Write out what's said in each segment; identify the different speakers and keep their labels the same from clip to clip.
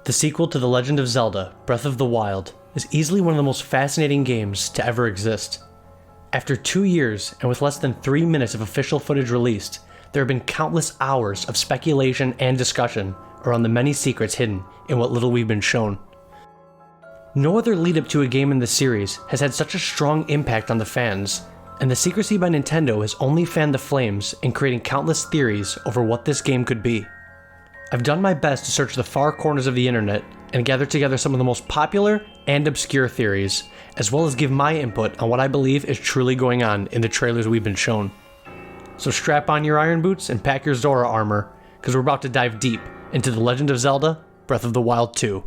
Speaker 1: The sequel to The Legend of Zelda, Breath of the Wild, is easily one of the most fascinating games to ever exist. After 2 years and with less than 3 minutes of official footage released, there have been countless hours of speculation and discussion around the many secrets hidden in what little we've been shown. No other lead-up to a game in the series has had such a strong impact on the fans, and the secrecy by Nintendo has only fanned the flames in creating countless theories over what this game could be. I've done my best to search the far corners of the internet and gather together some of the most popular and obscure theories, as well as give my input on what I believe is truly going on in the trailers we've been shown. So strap on your iron boots and pack your Zora armor, because we're about to dive deep into The Legend of Zelda, Breath of the Wild 2.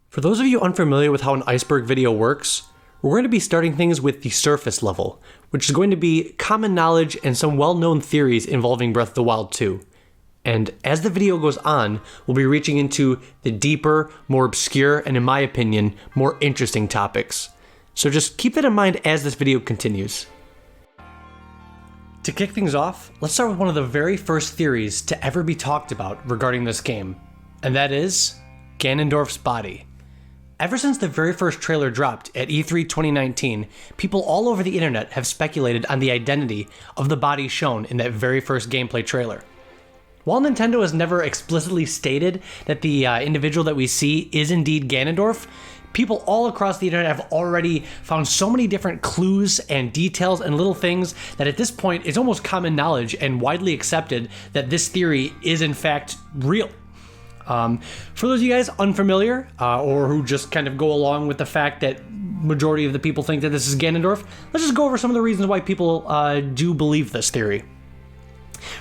Speaker 1: For those of you unfamiliar with how an Iceberg video works, we're going to be starting things with the surface level, which is going to be common knowledge and some well-known theories involving Breath of the Wild 2. And as the video goes on, we'll be reaching into the deeper, more obscure, and in my opinion, more interesting topics. So just keep that in mind as this video continues. To kick things off, let's start with one of the very first theories to ever be talked about regarding this game, and that is Ganondorf's body. Ever since the very first trailer dropped at E3 2019, people all over the internet have speculated on the identity of the body shown in that very first gameplay trailer. While Nintendo has never explicitly stated that the individual that we see is indeed Ganondorf, people all across the internet have already found so many different clues and details and little things that at this point it's almost common knowledge and widely accepted that this theory is in fact real. For those of you guys unfamiliar, or who just kind of go along with the fact that majority of the people think that this is Ganondorf, let's just go over some of the reasons why people do believe this theory.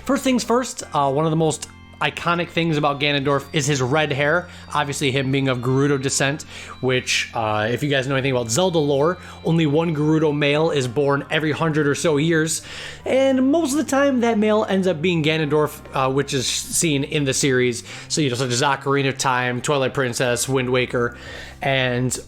Speaker 1: First things first, one of the most iconic things about Ganondorf is his red hair, obviously him being of Gerudo descent, which, if you guys know anything about Zelda lore, only one Gerudo male is born every 100 or so years, and most of the time that male ends up being Ganondorf, which is seen in the series, so such as Ocarina of Time, Twilight Princess, Wind Waker, and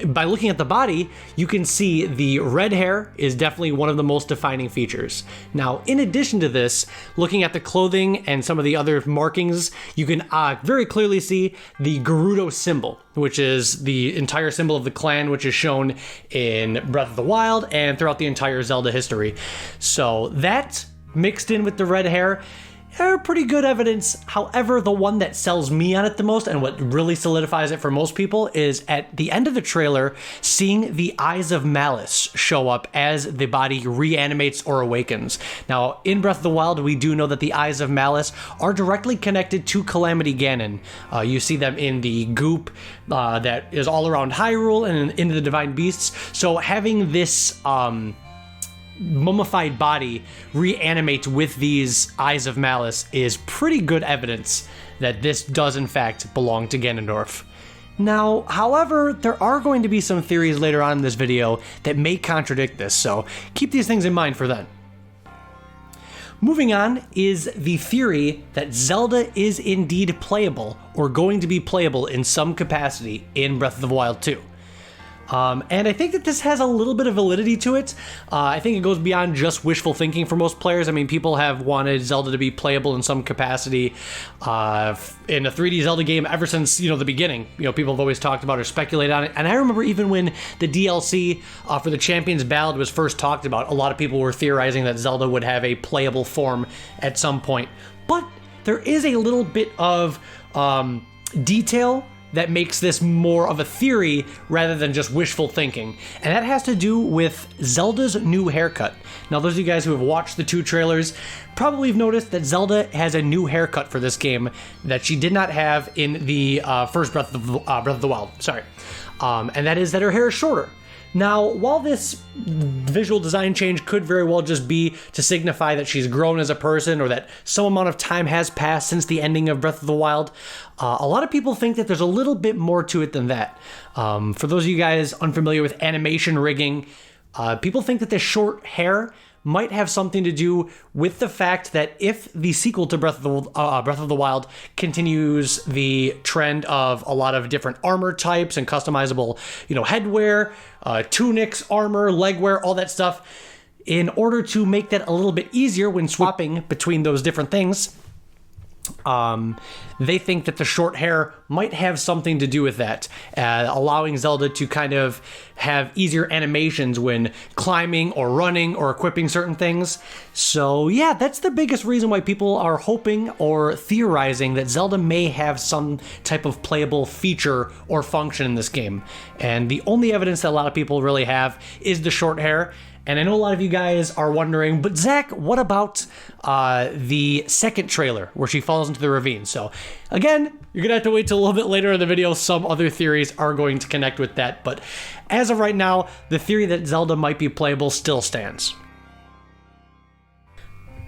Speaker 1: by looking at the body, you can see the red hair is definitely one of the most defining features. Now, in addition to this, looking at the clothing and some of the other markings, you can very clearly see the Gerudo symbol, which is the entire symbol of the clan, which is shown in Breath of the Wild and throughout the entire Zelda history. So that, mixed in with the red hair, are pretty good evidence. However, the one that sells me on it the most and what really solidifies it for most people is at the end of the trailer, seeing the Eyes of Malice show up as the body reanimates or awakens. Now, in Breath of the Wild, we do know that the Eyes of Malice are directly connected to Calamity Ganon. You see them in the goop that is all around Hyrule and in the Divine Beasts. So having this mummified body reanimate with these Eyes of Malice is pretty good evidence that this does in fact belong to Ganondorf. Now, however, there are going to be some theories later on in this video that may contradict this, so keep these things in mind for then. Moving on is the theory that Zelda is indeed playable or going to be playable in some capacity in Breath of the Wild 2. And I think that this has a little bit of validity to it. I think it goes beyond just wishful thinking for most players. I mean, people have wanted Zelda to be playable in some capacity in a 3D Zelda game ever since, the beginning. People have always talked about or speculated on it. And I remember even when the DLC for the Champion's Ballad was first talked about, a lot of people were theorizing that Zelda would have a playable form at some point. But there is a little bit of detail that makes this more of a theory rather than just wishful thinking. And that has to do with Zelda's new haircut. Now, those of you guys who have watched the 2 trailers probably have noticed that Zelda has a new haircut for this game that she did not have in the first Breath of the Wild. And that is that her hair is shorter. Now, while this visual design change could very well just be to signify that she's grown as a person or that some amount of time has passed since the ending of Breath of the Wild, a lot of people think that there's a little bit more to it than that. For those of you guys unfamiliar with animation rigging, people think that this short hair might have something to do with the fact that if the sequel to Breath of the Wild continues the trend of a lot of different armor types and customizable, headwear, tunics, armor, legwear, all that stuff, in order to make that a little bit easier when swapping between those different things, they think that the short hair might have something to do with that, allowing Zelda to kind of have easier animations when climbing or running or equipping certain things. So yeah, that's the biggest reason why people are hoping or theorizing that Zelda may have some type of playable feature or function in this game. And the only evidence that a lot of people really have is the short hair. And I know a lot of you guys are wondering, but Zach, what about the second trailer where she falls into the ravine? So again, you're gonna have to wait till a little bit later in the video. Some other theories are going to connect with that, but as of right now, the theory that Zelda might be playable still stands.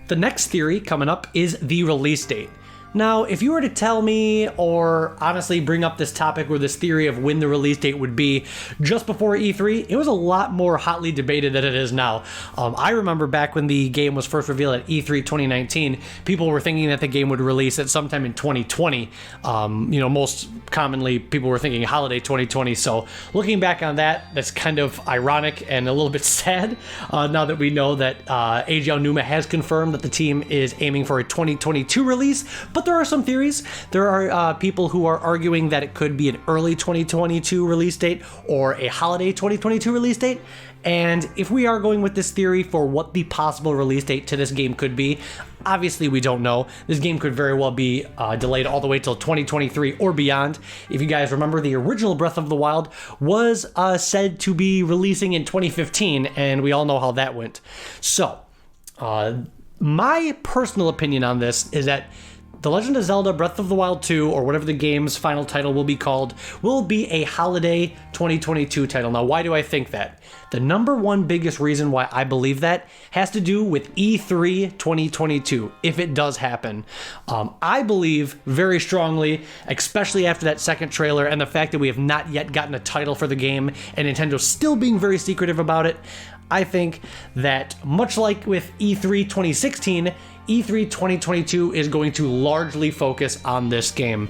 Speaker 1: The next theory coming up is the release date. Now, if you were to tell me, or honestly bring up this topic or this theory of when the release date would be just before E3, it was a lot more hotly debated than it is now. I remember back when the game was first revealed at E3 2019, people were thinking that the game would release at sometime in 2020. Most commonly, people were thinking holiday 2020. So looking back on that, that's kind of ironic and a little bit sad now that we know that Eiji Aonuma has confirmed that the team is aiming for a 2022 release. But there are some theories. There are people who are arguing that it could be an early 2022 release date or a holiday 2022 release date. And if we are going with this theory for what the possible release date to this game could be, obviously we don't know. This game could very well be delayed all the way till 2023 or beyond. If you guys remember, the original Breath of the Wild was said to be releasing in 2015, and we all know how that went. So, my personal opinion on this is that The Legend of Zelda Breath of the Wild 2, or whatever the game's final title will be called, will be a holiday 2022 title. Now, why do I think that? The number one biggest reason why I believe that has to do with E3 2022, if it does happen. I believe very strongly, especially after that second trailer and the fact that we have not yet gotten a title for the game and Nintendo still being very secretive about it, I think that much like with E3 2016, E3 2022 is going to largely focus on this game.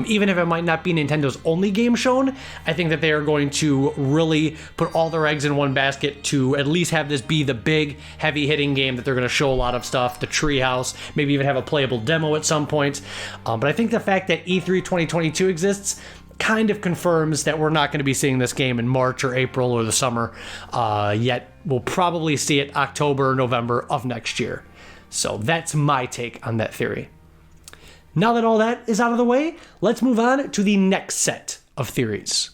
Speaker 1: Even if it might not be Nintendo's only game shown, I think that they are going to really put all their eggs in one basket to at least have this be the big, heavy-hitting game that they're going to show a lot of stuff, the treehouse, maybe even have a playable demo at some point. But I think the fact that E3 2022 exists kind of confirms that we're not going to be seeing this game in March or April or the summer yet. We'll probably see it October or November of next year. So that's my take on that theory. Now that all that is out of the way, let's move on to the next set of theories.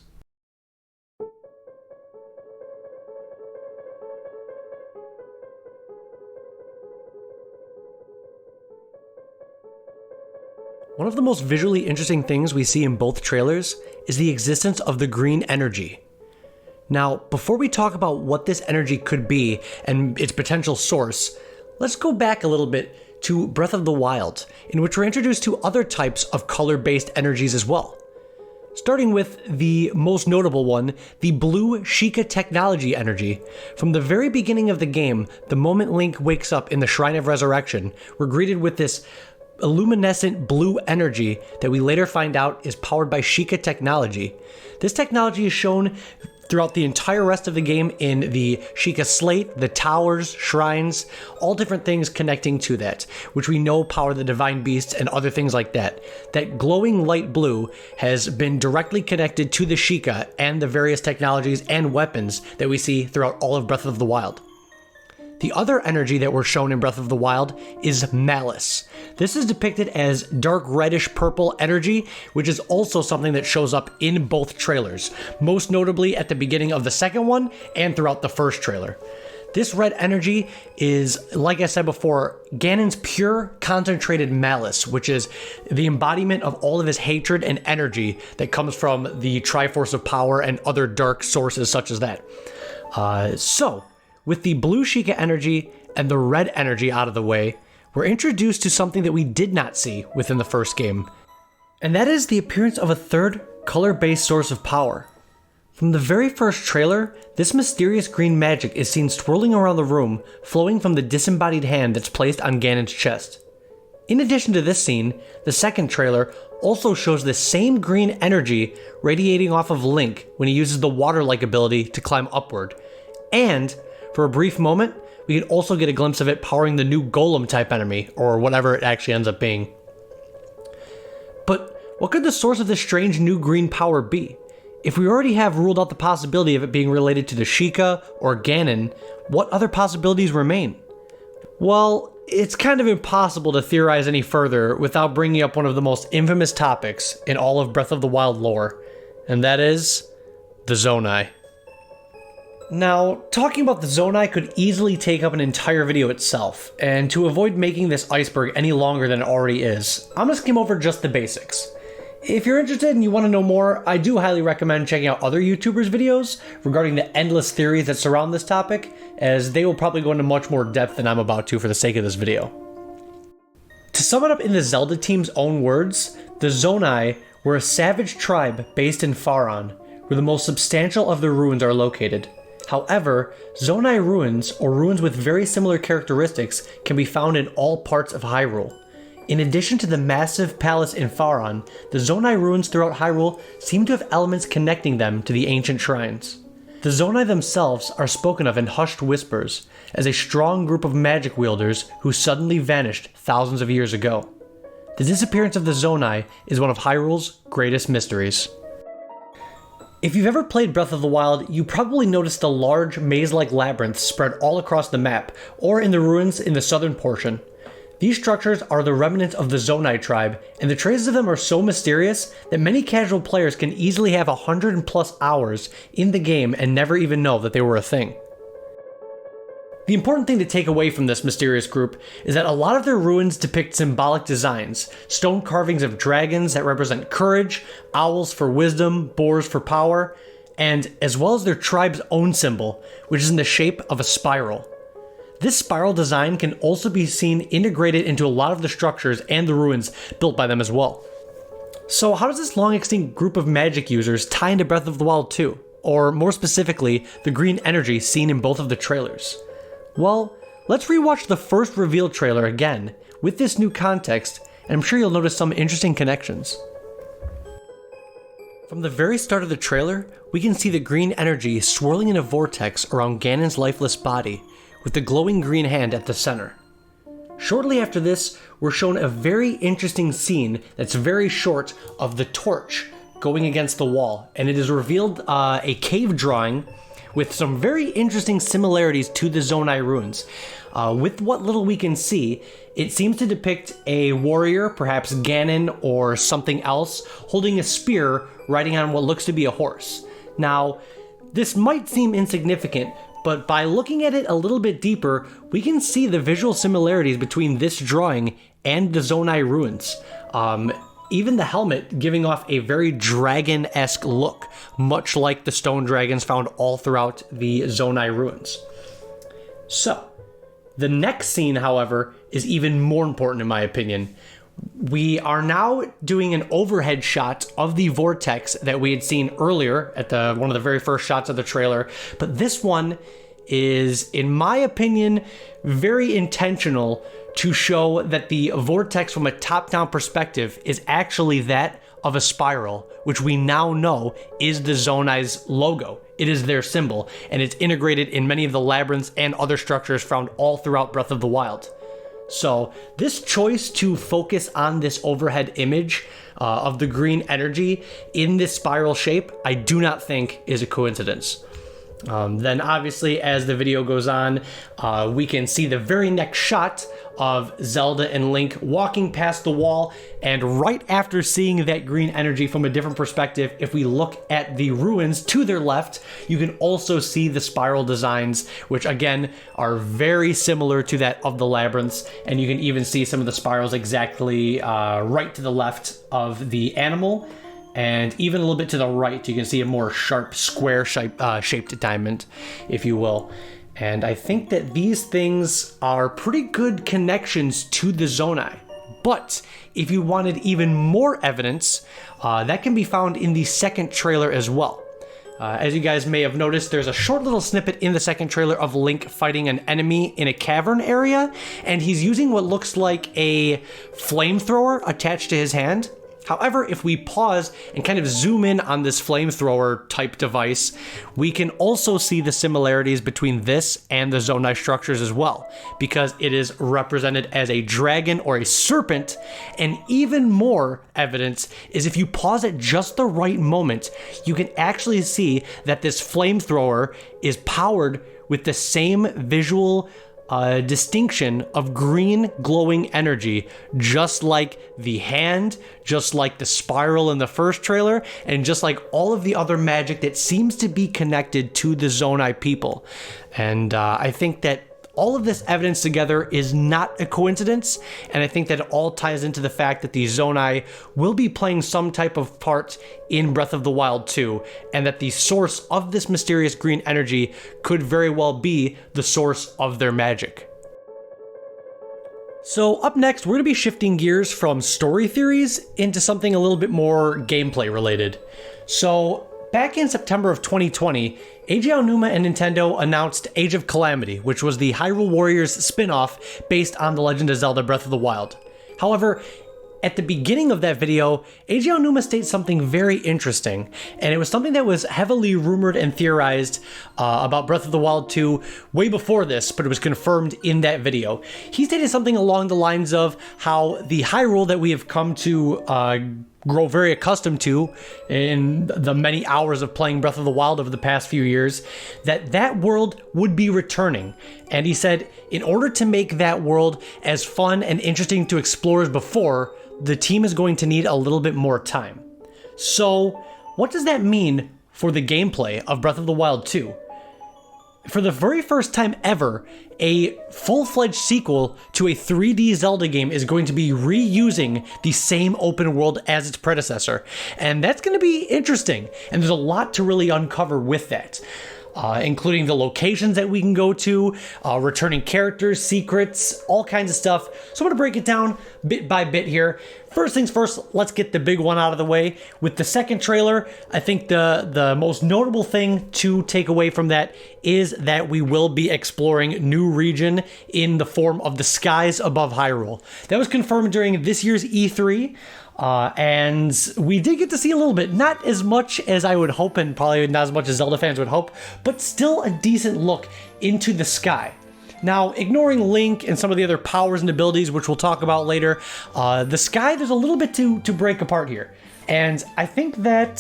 Speaker 1: One of the most visually interesting things we see in both trailers is the existence of the green energy. Now, before we talk about what this energy could be and its potential source, let's go back a little bit to Breath of the Wild, in which we're introduced to other types of color-based energies as well. Starting with the most notable one, the blue Sheikah technology energy. From the very beginning of the game, the moment Link wakes up in the Shrine of Resurrection, we're greeted with this luminescent blue energy that we later find out is powered by Sheikah technology. This technology is shown throughout the entire rest of the game in the Sheikah Slate, the towers, shrines, all different things connecting to that, which we know power the divine beasts and other things like that. That glowing light blue has been directly connected to the Sheikah and the various technologies and weapons that we see throughout all of Breath of the Wild. The other energy that we're shown in Breath of the Wild is malice. This is depicted as dark reddish purple energy, which is also something that shows up in both trailers, most notably at the beginning of the second one and throughout the first trailer. This red energy is, like I said before, Ganon's pure concentrated malice, which is the embodiment of all of his hatred and energy that comes from the Triforce of Power and other dark sources such as that. So, with the blue Sheikah energy and the red energy out of the way, we're introduced to something that we did not see within the first game, and that is the appearance of a third color-based source of power. From the very first trailer, this mysterious green magic is seen swirling around the room, flowing from the disembodied hand that's placed on Ganon's chest. In addition to this scene, the second trailer also shows the same green energy radiating off of Link when he uses the water-like ability to climb upward. And, for a brief moment, we can also get a glimpse of it powering the new Golem-type enemy, or whatever it actually ends up being. But what could the source of this strange new green power be? If we already have ruled out the possibility of it being related to the Sheikah or Ganon, what other possibilities remain? Well, it's kind of impossible to theorize any further without bringing up one of the most infamous topics in all of Breath of the Wild lore, and that is the Zonai. Now, talking about the Zonai could easily take up an entire video itself, and to avoid making this iceberg any longer than it already is, I'm gonna skim over just the basics. If you're interested and you want to know more, I do highly recommend checking out other YouTubers' videos regarding the endless theories that surround this topic, as they will probably go into much more depth than I'm about to for the sake of this video. To sum it up in the Zelda team's own words, the Zonai were a savage tribe based in Faron, where the most substantial of their ruins are located. However, Zonai ruins, or ruins with very similar characteristics, can be found in all parts of Hyrule. In addition to the massive palace in Faron, the Zonai ruins throughout Hyrule seem to have elements connecting them to the ancient shrines. The Zonai themselves are spoken of in hushed whispers as a strong group of magic wielders who suddenly vanished thousands of years ago. The disappearance of the Zonai is one of Hyrule's greatest mysteries. If you've ever played Breath of the Wild, you probably noticed the large maze-like labyrinths spread all across the map, or in the ruins in the southern portion. These structures are the remnants of the Zonai tribe, and the traces of them are so mysterious that many casual players can easily have 100+ hours in the game and never even know that they were a thing. The important thing to take away from this mysterious group is that a lot of their ruins depict symbolic designs, stone carvings of dragons that represent courage, owls for wisdom, boars for power, and as well as their tribe's own symbol, which is in the shape of a spiral. This spiral design can also be seen integrated into a lot of the structures and the ruins built by them as well. So how does this long extinct group of magic users tie into Breath of the Wild 2? Or more specifically, the green energy seen in both of the trailers? Well, let's rewatch the first reveal trailer again with this new context, and I'm sure you'll notice some interesting connections. From the very start of the trailer, we can see the green energy swirling in a vortex around Ganon's lifeless body, with the glowing green hand at the center. Shortly after this, we're shown a very interesting scene that's very short of the torch going against the wall, and it is revealed a cave drawing with some very interesting similarities to the Zonai ruins. With what little we can see, it seems to depict a warrior, perhaps Ganon or something else, holding a spear riding on what looks to be a horse. Now, this might seem insignificant, but by looking at it a little bit deeper, we can see the visual similarities between this drawing and the Zonai ruins. Even the helmet giving off a very dragon-esque look, much like the stone dragons found all throughout the Zonai ruins. So, the next scene, however, is even more important in my opinion. We are now doing an overhead shot of the vortex that we had seen earlier at one of the very first shots of the trailer, but this one is, in my opinion, very intentional to show that the vortex from a top-down perspective is actually that of a spiral, which we now know is the Zonai's logo. It is their symbol, and it's integrated in many of the labyrinths and other structures found all throughout Breath of the Wild. So this choice to focus on this overhead image of the green energy in this spiral shape, I do not think is a coincidence. Then obviously as the video goes on, we can see the very next shot of Zelda and Link walking past the wall, and right after seeing that green energy from a different perspective, if we look at the ruins to their left, you can also see the spiral designs, which again are very similar to that of the labyrinths, and you can even see some of the spirals exactly right to the left of the animal. and even a little bit to the right, you can see a more sharp square shaped diamond, if you will. And I think that these things are pretty good connections to the Zonai. But if you wanted even more evidence, that can be found in the second trailer as well. As you guys may have noticed, there's a short little snippet in the second trailer of Link fighting an enemy in a cavern area, and he's using what looks like a flamethrower attached to his hand. However, if we pause and kind of zoom in on this flamethrower type device, we can also see the similarities between this and the Zonai structures as well, because it is represented as a dragon or a serpent, and even more evidence is if you pause at just the right moment, you can actually see that this flamethrower is powered with the same visual distinction of green glowing energy, just like the hand, just like the spiral in the first trailer, and just like all of the other magic that seems to be connected to the Zonai people. And I think that all of this evidence together is not a coincidence, and I think that it all ties into the fact that the Zonai will be playing some type of part in Breath of the Wild 2, and that the source of this mysterious green energy could very well be the source of their magic. So up next, we're going to be shifting gears from story theories into something a little bit more gameplay related. So back in September of 2020, Eiji Aonuma and Nintendo announced Age of Calamity, which was the Hyrule Warriors spin-off based on The Legend of Zelda Breath of the Wild. However, at the beginning of that video, Eiji Aonuma states something very interesting, and it was something that was heavily rumored and theorized about Breath of the Wild 2 way before this, but it was confirmed in that video. He stated something along the lines of how the Hyrule that we have come to grow very accustomed to in the many hours of playing Breath of the Wild over the past few years, that world would be returning. And he said, in order to make that world as fun and interesting to explore as before, the team is going to need a little bit more time. So, what does that mean for the gameplay of Breath of the Wild 2? For the very first time ever, a full-fledged sequel to a 3D Zelda game is going to be reusing the same open world as its predecessor. And that's going to be interesting, and there's a lot to really uncover with that. Including the locations that we can go to, returning characters, secrets, all kinds of stuff. So I'm going to break it down bit by bit here. First things first, let's get the big one out of the way. With the second trailer, I think the most notable thing to take away from that is that we will be exploring new region in the form of the skies above Hyrule. That was confirmed during this year's E3. And we did get to see a little bit, not as much as I would hope, and probably not as much as Zelda fans would hope, but still a decent look into the sky. Now, ignoring Link and some of the other powers and abilities, which we'll talk about later, the sky, there's a little bit to break apart here. And I think that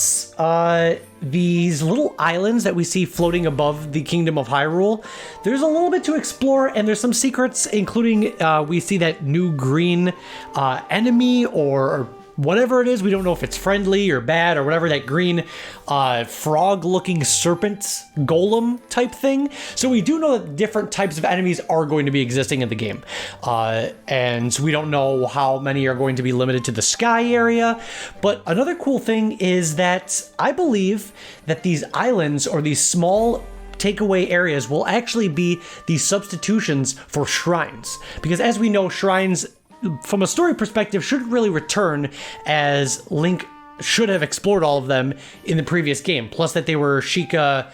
Speaker 1: these little islands that we see floating above the Kingdom of Hyrule, there's a little bit to explore, and there's some secrets, including we see that new green enemy or whatever it is. We don't know if it's friendly or bad or whatever, that green frog-looking serpent golem type thing. So we do know that different types of enemies are going to be existing in the game. And we don't know how many are going to be limited to the sky area. But another cool thing is that I believe that these islands or these small takeaway areas will actually be the substitutions for shrines. Because as we know, shrines from a story perspective should really return, as Link should have explored all of them in the previous game, plus that they were Sheikah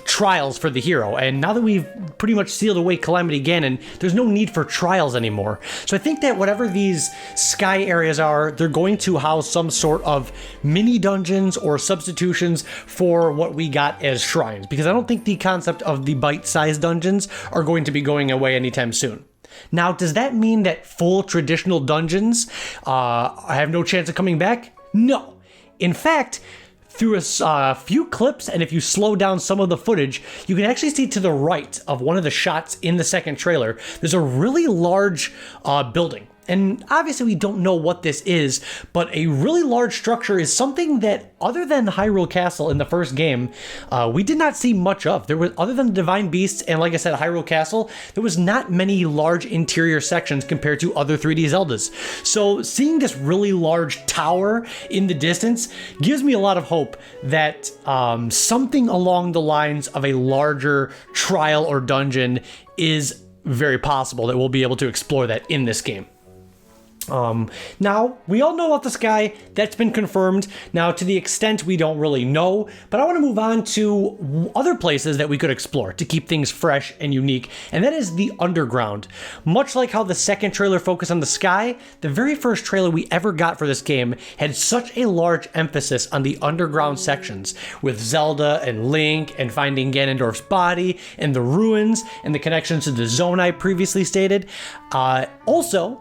Speaker 1: trials for the hero. And now that we've pretty much sealed away Calamity Ganon, there's no need for trials anymore. So I think that whatever these sky areas are, they're going to house some sort of mini dungeons or substitutions for what we got as shrines, because I don't think the concept of the bite-sized dungeons are going to be going away anytime soon. Now, does that mean that full traditional dungeons have no chance of coming back? No. In fact, through a few clips, and if you slow down some of the footage, you can actually see to the right of one of the shots in the second trailer, there's a really large building. And obviously we don't know what this is, but a really large structure is something that, other than Hyrule Castle in the first game, we did not see much of. There was, other than the Divine Beasts and, like I said, Hyrule Castle, there was not many large interior sections compared to other 3D Zeldas. So seeing this really large tower in the distance gives me a lot of hope that something along the lines of a larger trial or dungeon is very possible, that we'll be able to explore that in this game. Now, we all know about the sky. That's been confirmed. Now, to the extent we don't really know, but I want to move on to other places that we could explore to keep things fresh and unique, and that is the underground. Much like how the second trailer focused on the sky, the very first trailer we ever got for this game had such a large emphasis on the underground sections, with Zelda and Link and finding Ganondorf's body and the ruins and the connections to the zone I previously stated. Also,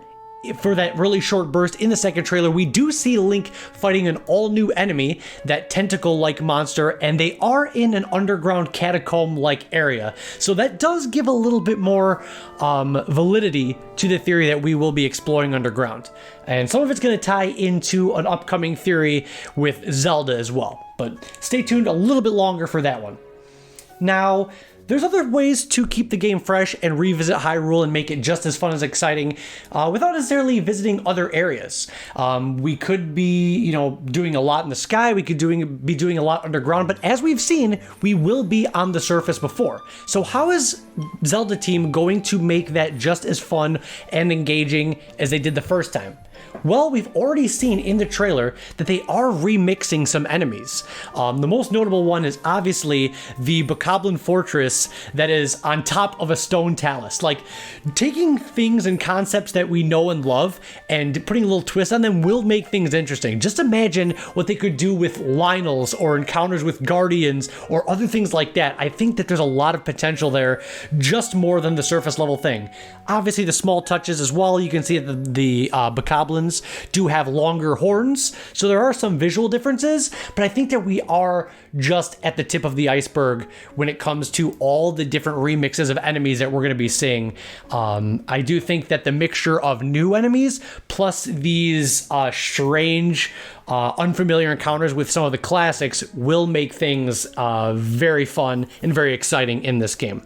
Speaker 1: for that really short burst in the second trailer, we do see Link fighting an all-new enemy, that tentacle-like monster, and they are in an underground catacomb-like area. So that does give a little bit more validity to the theory that we will be exploring underground. And some of it's going to tie into an upcoming theory with Zelda as well. But stay tuned a little bit longer for that one. Now, there's other ways to keep the game fresh and revisit Hyrule and make it just as fun as exciting without necessarily visiting other areas. We could be, doing a lot in the sky. We could be doing a lot underground. But as we've seen, we will be on the surface before. So how is Zelda team going to make that just as fun and engaging as they did the first time? Well, we've already seen in the trailer that they are remixing some enemies. The most notable one is obviously the Bokoblin Fortress that is on top of a stone talus. Like, taking things and concepts that we know and love and putting a little twist on them will make things interesting. Just imagine what they could do with Lynels or encounters with Guardians or other things like that. I think that there's a lot of potential there, just more than the surface level thing. Obviously, the small touches as well. You can see that the Bokoblins do have longer horns, so there are some visual differences, but I think that we are just at the tip of the iceberg when it comes to all the different remixes of enemies that we're going to be seeing. I do think that the mixture of new enemies plus these strange, unfamiliar encounters with some of the classics will make things very fun and very exciting in this game.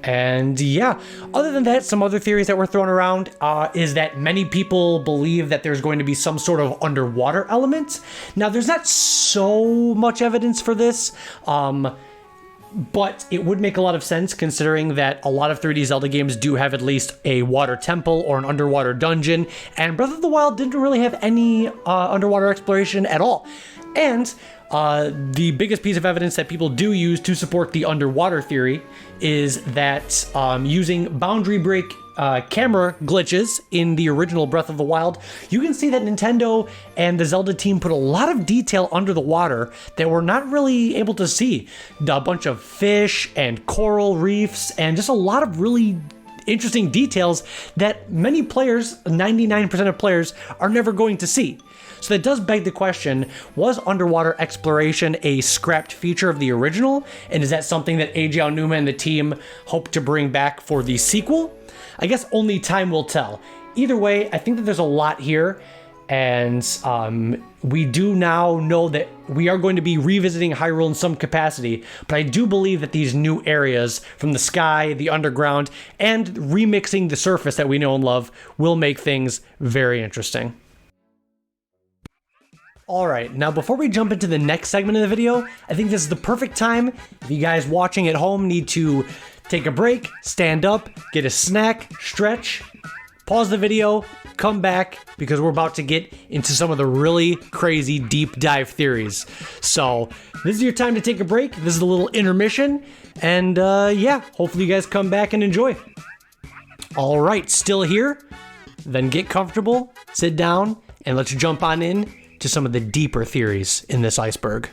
Speaker 1: And yeah, other than that, some other theories that were thrown around is that many people believe that there's going to be some sort of underwater element. Now, there's not so much evidence for this, but it would make a lot of sense considering that a lot of 3D Zelda games do have at least a water temple or an underwater dungeon, and Breath of the Wild didn't really have any underwater exploration at all. And the biggest piece of evidence that people do use to support the underwater theory is that using boundary break camera glitches in the original Breath of the Wild, you can see that Nintendo and the Zelda team put a lot of detail under the water that we're not really able to see. A bunch of fish and coral reefs and just a lot of really interesting details that many players, 99% of players, are never going to see. So that does beg the question, was underwater exploration a scrapped feature of the original? And is that something that Eiji Aonuma and the team hope to bring back for the sequel? I guess only time will tell. Either way, I think that there's a lot here. And we do now know that we are going to be revisiting Hyrule in some capacity, but I do believe that these new areas from the sky, the underground, and remixing the surface that we know and love will make things very interesting. Alright, now before we jump into the next segment of the video, I think this is the perfect time. If you guys watching at home need to take a break, stand up, get a snack, stretch, pause the video, come back, because we're about to get into some of the really crazy deep dive theories. So this is your time to take a break. This is a little intermission, and yeah, hopefully you guys come back and enjoy. Alright, still here? Then get comfortable, sit down, and let's jump on in to some of the deeper theories in this iceberg.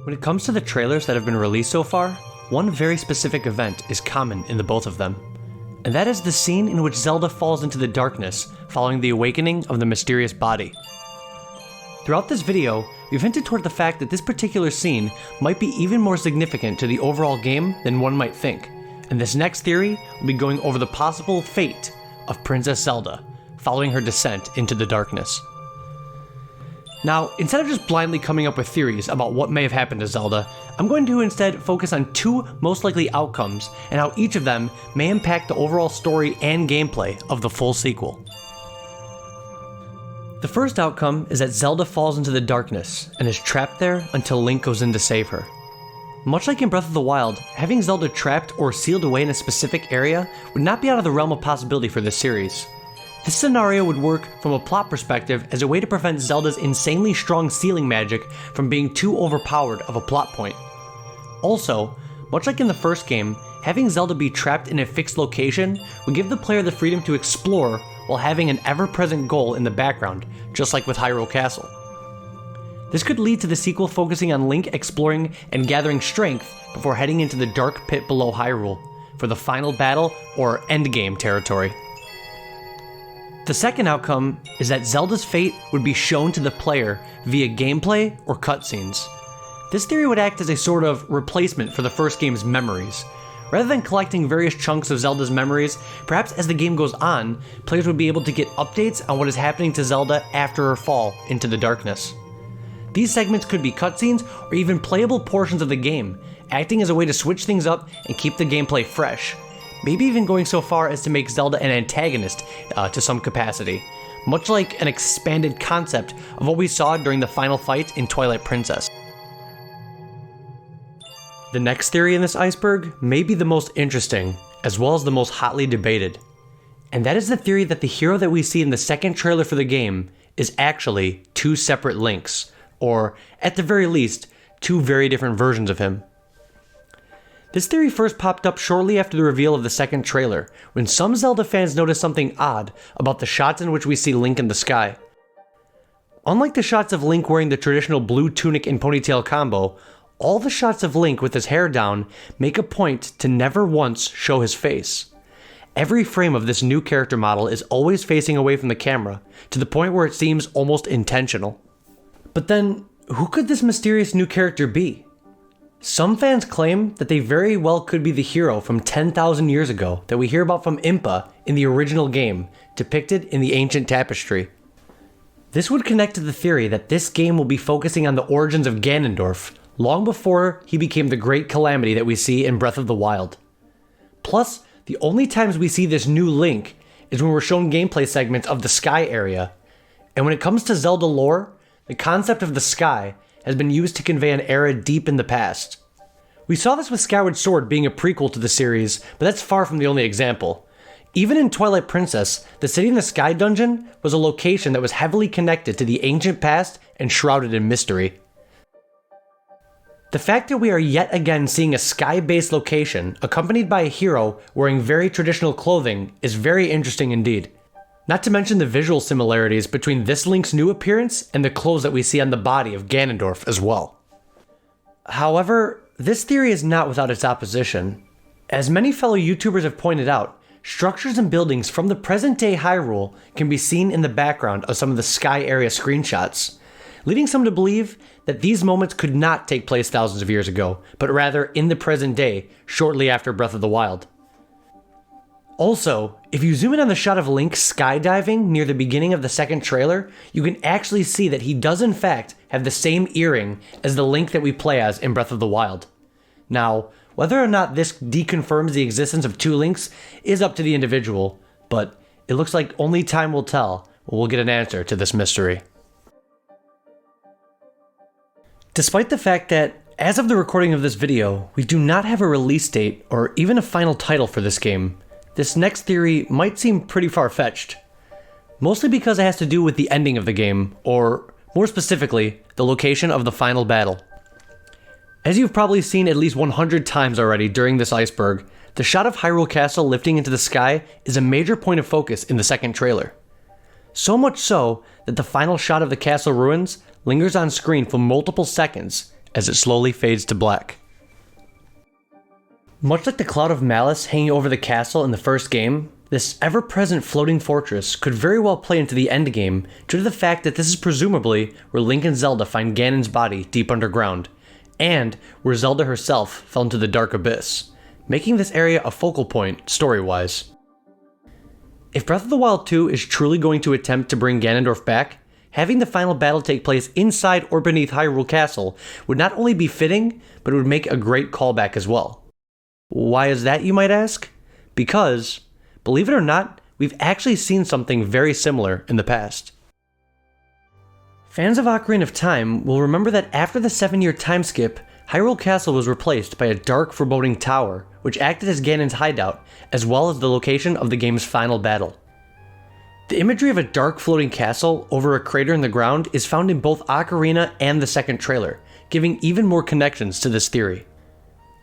Speaker 1: When it comes to the trailers that have been released so far, one very specific event is common in the both of them. and that is the scene in which Zelda falls into the darkness following the awakening of the mysterious body. Throughout this video, we've hinted toward the fact that this particular scene might be even more significant to the overall game than one might think, and this next theory will be going over the possible fate of Princess Zelda following her descent into the darkness. Now, instead of just blindly coming up with theories about what may have happened to Zelda, I'm going to instead focus on two most likely outcomes and how each of them may impact the overall story and gameplay of the full sequel. The first outcome is that Zelda falls into the darkness and is trapped there until Link goes in to save her. Much like in Breath of the Wild, having Zelda trapped or sealed away in a specific area would not be out of the realm of possibility for this series. This scenario would work from a plot perspective as a way to prevent Zelda's insanely strong sealing magic from being too overpowered of a plot point. Also, much like in the first game, having Zelda be trapped in a fixed location would give the player the freedom to explore while having an ever-present goal in the background, just like with Hyrule Castle. This could lead to the sequel focusing on Link exploring and gathering strength before heading into the dark pit below Hyrule for the final battle or endgame territory. The second outcome is that Zelda's fate would be shown to the player via gameplay or cutscenes. This theory would act as a sort of replacement for the first game's memories. Rather than collecting various chunks of Zelda's memories, perhaps as the game goes on, players would be able to get updates on what is happening to Zelda after her fall into the darkness. These segments could be cutscenes or even playable portions of the game, acting as a way to switch things up and keep the gameplay fresh. Maybe even going so far as to make Zelda an antagonist to some capacity, much like an expanded concept of what we saw during the final fight in Twilight Princess. The next theory in this iceberg may be the most interesting, as well as the most hotly debated, and that is the theory that the hero that we see in the second trailer for the game is actually two separate Links, or at the very least, two very different versions of him. This theory first popped up shortly after the reveal of the second trailer, when some Zelda fans noticed something odd about the shots in which we see Link in the sky. Unlike the shots of Link wearing the traditional blue tunic and ponytail combo, all the shots of Link with his hair down make a point to never once show his face. Every frame of this new character model is always facing away from the camera, to the point where it seems almost intentional. But then, who could this mysterious new character be? Some fans claim that they very well could be the hero from 10,000 years ago that we hear about from Impa in the original game, depicted in the ancient tapestry. This would connect to the theory that this game will be focusing on the origins of Ganondorf, long before he became the great calamity that we see in Breath of the Wild. Plus, the only times we see this new Link is when we're shown gameplay segments of the sky area. And when it comes to Zelda lore, the concept of the sky has been used to convey an era deep in the past. We saw this with Skyward Sword being a prequel to the series, but that's far from the only example. Even in Twilight Princess, the City in the Sky dungeon was a location that was heavily connected to the ancient past and shrouded in mystery. The fact that we are yet again seeing a sky-based location accompanied by a hero wearing very traditional clothing is very interesting indeed. Not to mention the visual similarities between this Link's new appearance and the clothes that we see on the body of Ganondorf as well. However, this theory is not without its opposition. As many fellow YouTubers have pointed out, structures and buildings from the present-day Hyrule can be seen in the background of some of the sky area screenshots, leading some to believe that these moments could not take place thousands of years ago, but rather in the present day, shortly after Breath of the Wild. Also, if you zoom in on the shot of Link skydiving near the beginning of the second trailer, you can actually see that he does in fact have the same earring as the Link that we play as in Breath of the Wild. Now, whether or not this deconfirms the existence of two Links is up to the individual, but it looks like only time will tell when we'll get an answer to this mystery. Despite the fact that, as of the recording of this video, we do not have a release date or even a final title for this game, this next theory might seem pretty far-fetched. Mostly because it has to do with the ending of the game, or more specifically, the location of the final battle. As you've probably seen at least 100 times already during this iceberg, the shot of Hyrule Castle lifting into the sky is a major point of focus in the second trailer. So much so that the final shot of the castle ruins lingers on screen for multiple seconds as it slowly fades to black. Much like the cloud of malice hanging over the castle in the first game, this ever-present floating fortress could very well play into the endgame due to the fact that this is presumably where Link and Zelda find Ganon's body deep underground, and where Zelda herself fell into the dark abyss, making this area a focal point story-wise. If Breath of the Wild 2 is truly going to attempt to bring Ganondorf back, having the final battle take place inside or beneath Hyrule Castle would not only be fitting, but it would make a great callback as well. Why is that, you might ask? Because, believe it or not, we've actually seen something very similar in the past. Fans of Ocarina of Time will remember that after the 7-year time skip, Hyrule Castle was replaced by a dark, foreboding tower, which acted as Ganon's hideout, as well as the location of the game's final battle. The imagery of a dark floating castle over a crater in the ground is found in both Ocarina and the second trailer, giving even more connections to this theory.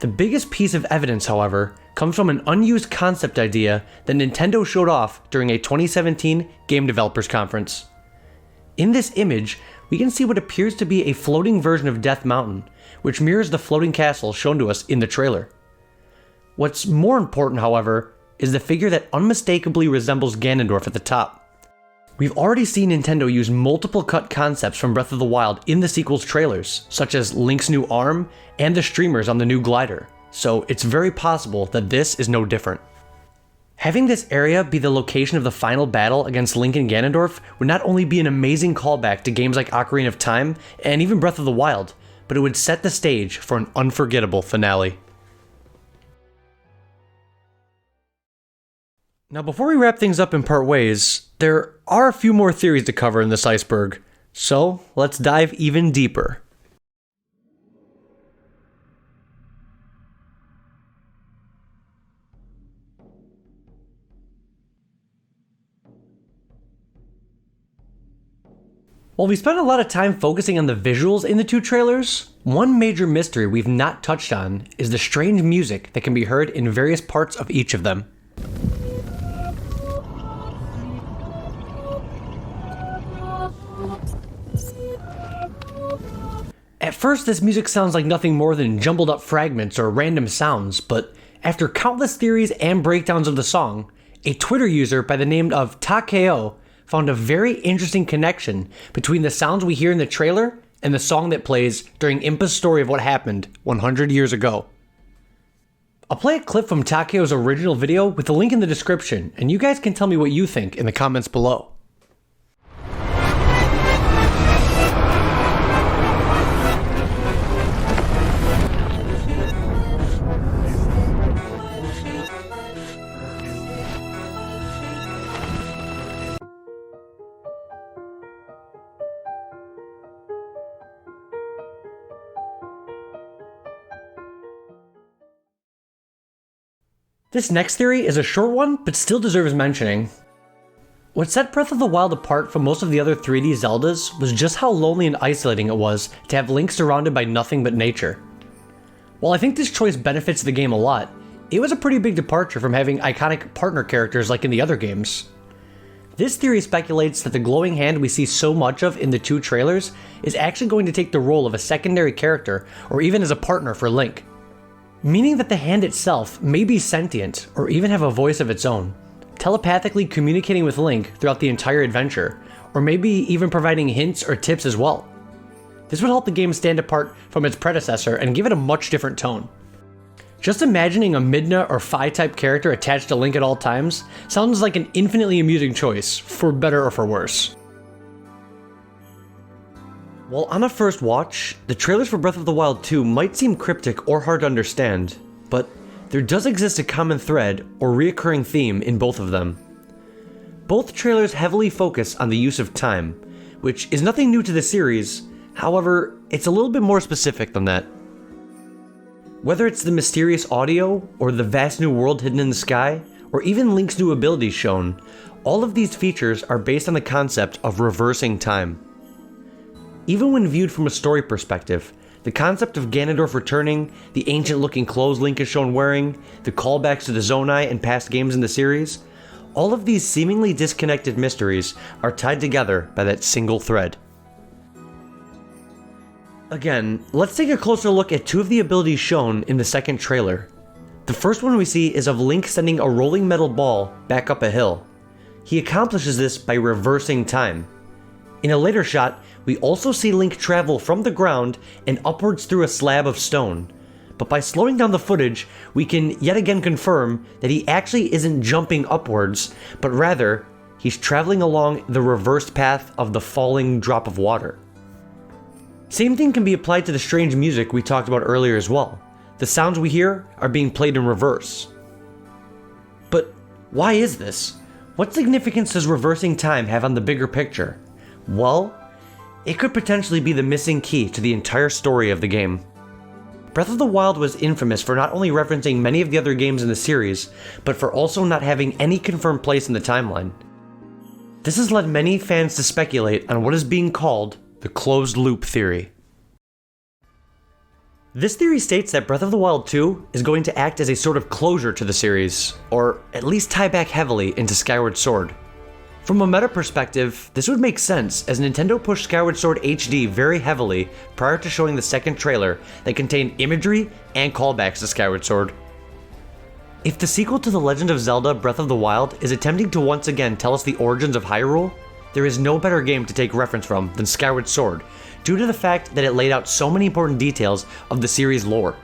Speaker 1: The biggest piece of evidence, however, comes from an unused concept idea that Nintendo showed off during a 2017 Game Developers Conference. In this image, we can see what appears to be a floating version of Death Mountain, which mirrors the floating castle shown to us in the trailer. What's more important, however, is the figure that unmistakably resembles Ganondorf at the top. We've already seen Nintendo use multiple cut concepts from Breath of the Wild in the sequel's trailers, such as Link's new arm and the streamers on the new glider, so it's very possible that this is no different. Having this area be the location of the final battle against Link and Ganondorf would not only be an amazing callback to games like Ocarina of Time and even Breath of the Wild, but it would set the stage for an unforgettable finale. Now, before we wrap things up in part ways, there are a few more theories to cover in this iceberg, so let's dive even deeper. While we spent a lot of time focusing on the visuals in the two trailers, one major mystery we've not touched on is the strange music that can be heard in various parts of each of them. At first, this music sounds like nothing more than jumbled up fragments or random sounds, but after countless theories and breakdowns of the song, a Twitter user by the name of Takeo found a very interesting connection between the sounds we hear in the trailer and the song that plays during Impa's story of what happened 100 years ago. I'll play a clip from Takeo's original video with a link in the description, and you guys can tell me what you think in the comments below. This next theory is a short one, but still deserves mentioning. What set Breath of the Wild apart from most of the other 3D Zeldas was just how lonely and isolating it was to have Link surrounded by nothing but nature. While I think this choice benefits the game a lot, it was a pretty big departure from having iconic partner characters like in the other games. This theory speculates that the glowing hand we see so much of in the two trailers is actually going to take the role of a secondary character or even as a partner for Link. Meaning that the hand itself may be sentient or even have a voice of its own, telepathically communicating with Link throughout the entire adventure, or maybe even providing hints or tips as well. This would help the game stand apart from its predecessor and give it a much different tone. Just imagining a Midna or Fi type character attached to Link at all times sounds like an infinitely amusing choice, for better or for worse. While on a first watch, the trailers for Breath of the Wild 2 might seem cryptic or hard to understand, but there does exist a common thread or reoccurring theme in both of them. Both trailers heavily focus on the use of time, which is nothing new to the series, however, it's a little bit more specific than that. Whether it's the mysterious audio, or the vast new world hidden in the sky, or even Link's new abilities shown, all of these features are based on the concept of reversing time. Even when viewed from a story perspective, the concept of Ganondorf returning, the ancient-looking clothes Link is shown wearing, the callbacks to the Zonai and past games in the series, all of these seemingly disconnected mysteries are tied together by that single thread. Again, let's take a closer look at two of the abilities shown in the second trailer. The The first one we see is of Link sending a rolling metal ball back up a hill. He accomplishes this by reversing time. In a later shot, we also see Link travel from the ground and upwards through a slab of stone. But by slowing down the footage, we can yet again confirm that he actually isn't jumping upwards, but rather, he's traveling along the reversed path of the falling drop of water. Same thing can be applied to the strange music we talked about earlier as well. The sounds we hear are being played in reverse. But why is this? What significance does reversing time have on the bigger picture? Well, it could potentially be the missing key to the entire story of the game. Breath of the Wild was infamous for not only referencing many of the other games in the series, but for also not having any confirmed place in the timeline. This has led many fans to speculate on what is being called the closed loop theory. This theory states that Breath of the Wild 2 is going to act as a sort of closure to the series, or at least tie back heavily into Skyward Sword. From a meta perspective, this would make sense, as Nintendo pushed Skyward Sword HD very heavily prior to showing the second trailer that contained imagery and callbacks to Skyward Sword. If the sequel to The Legend of Zelda Breath of the Wild is attempting to once again tell us the origins of Hyrule, there is no better game to take reference from than Skyward Sword, due to the fact that it laid out so many important details of the series' lore.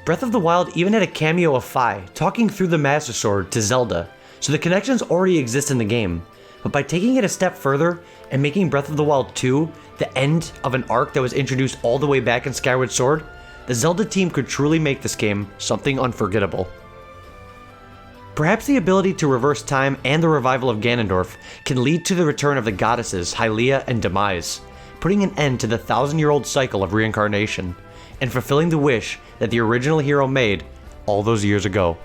Speaker 1: Breath of the Wild even had a cameo of Fi talking through the Master Sword to Zelda, so the connections already exist in the game, but by taking it a step further and making Breath of the Wild 2 the end of an arc that was introduced all the way back in Skyward Sword, the Zelda team could truly make this game something unforgettable. Perhaps the ability to reverse time and the revival of Ganondorf can lead to the return of the goddesses Hylia and Demise, putting an end to the 1,000-year-old cycle of reincarnation, and fulfilling the wish that the original hero made all those years ago.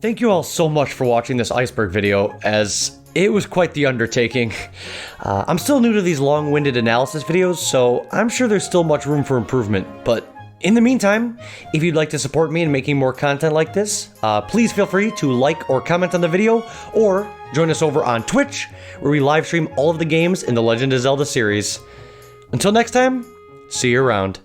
Speaker 1: Thank you all so much for watching this Iceberg video, as it was quite the undertaking. I'm still new to these long-winded analysis videos, so I'm sure there's still much room for improvement, but in the meantime, if you'd like to support me in making more content like this, please feel free to like or comment on the video, or join us over on Twitch, where we live stream all of the games in the Legend of Zelda series. Until next time, see you around.